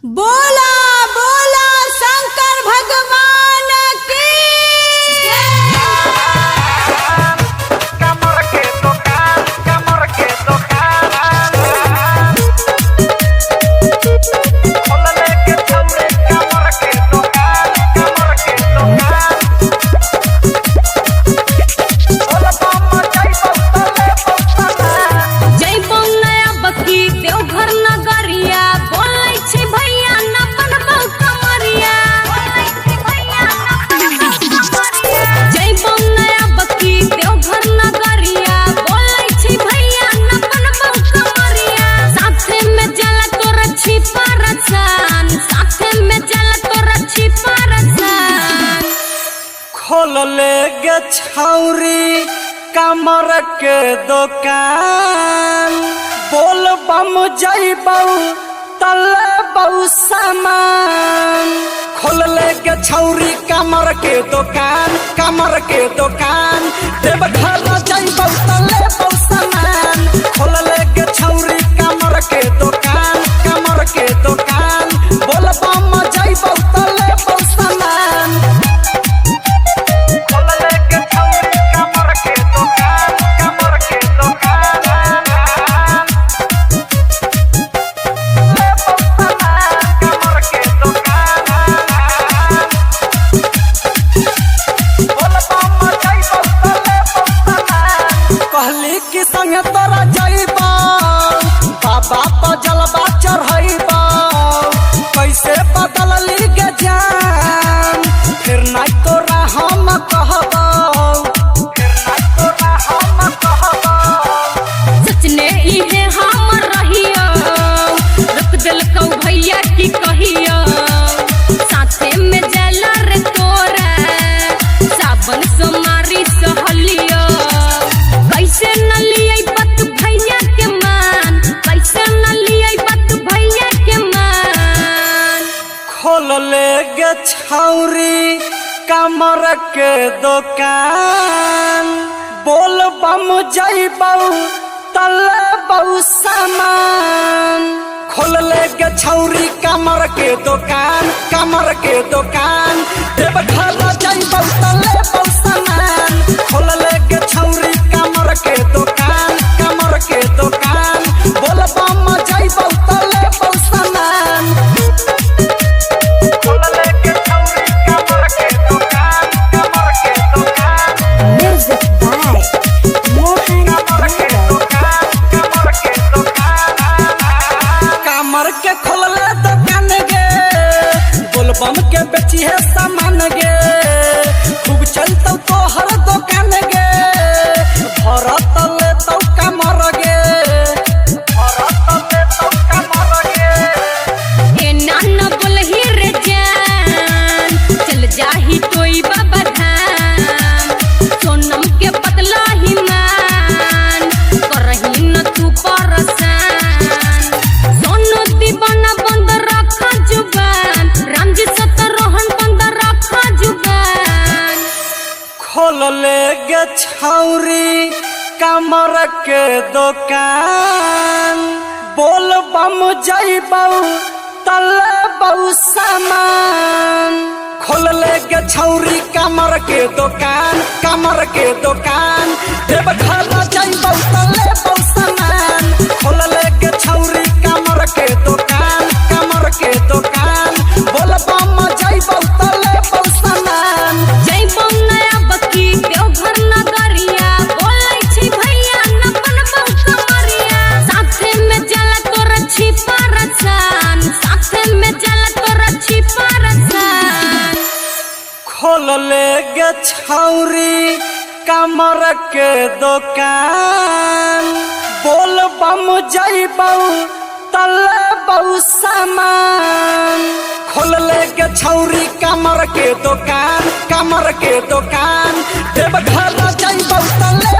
बोला बोला शंकर भगवान की कमर के दुकान खोल लेके छौरे कमर के दुकान बोल बम जयबो नया बकी देवघर नगरिया बोलै छी भैया न बनबौ कमरिया जयबो नया बकी देवघर नगरिया बोलै छी भैया न बनबौ कमरिया साथे में जला तोर छिपा रसान साथे में जला तोर छिपा रसान खोल लेके छौरी कमर के दुकान बोल बम जइबौ तले बहु सामान खोल लेके छौरी कमर के दुकान देवघर जइबौ तले बहु सामान खोल लेके छौरी कमर के दुकान बोल बम जइबौ तले बहु सामान खोल लेके छौरी कमर के कहली कि संग तोरा जइबौ बाबा पर जलवा चढ़इबौ कैसे बदलली गे जान फिर नहीं तोरा हम कहबौ सचने इहे हमर रहियो रख देलकौ भैया की कहियो साथे में जला रे तोरा सावन सोमारी सहलियो कैसे न लियै बत भैया के मान कैसे न लियै बत भैया के मान खोल ले गे छौरी कमर के दुकान बोल बम जइबौ तले बहु सामान खोल ले गे छौरी कमर के दुकान देवघर जइबौ तले बहु सामान खोल ले गे छौरी कमर के दुकान बोल बम जइबौ तले बहु सामान खोल लेके छौरी कमर के दुकान Music by Mohan कमर के खोलले दुकान गे बोलबम के बेची है सामान गे खूब चलतौ तोहर दुकान गे भरत ले तौ कमर गे ए नाना बोलही रे जान चल जाही तोई बाबा धाम सोनम के बदला ही मान करही न तू परसान सोनो दीवाना बंद रखा जुबान रामजी सतरोहन बंद रखा जुबान खोल ले गे छौरी कमर के दुकान बोल बम जइबौ तले बहु सामान खोल ले गे छौरी कमर के दुकान देवघर जइबौ तले बहु सामान खोल ले गे छौरी कमर के दुकान बोल बम जइबौ तले बहु सामान जयबो नया बकी देवघर नगरिया बोलै छी भैया न बनबौ कमरिया साथे में जला तोर छिपा रसान साथे में जला तोर छिपा रसान खोल ले गे छौरी कमर के दुकान बोल बम जइबौ तले बहु सामान खोल ले गे छौरी कमर के दुकान देवघर जइबौ तले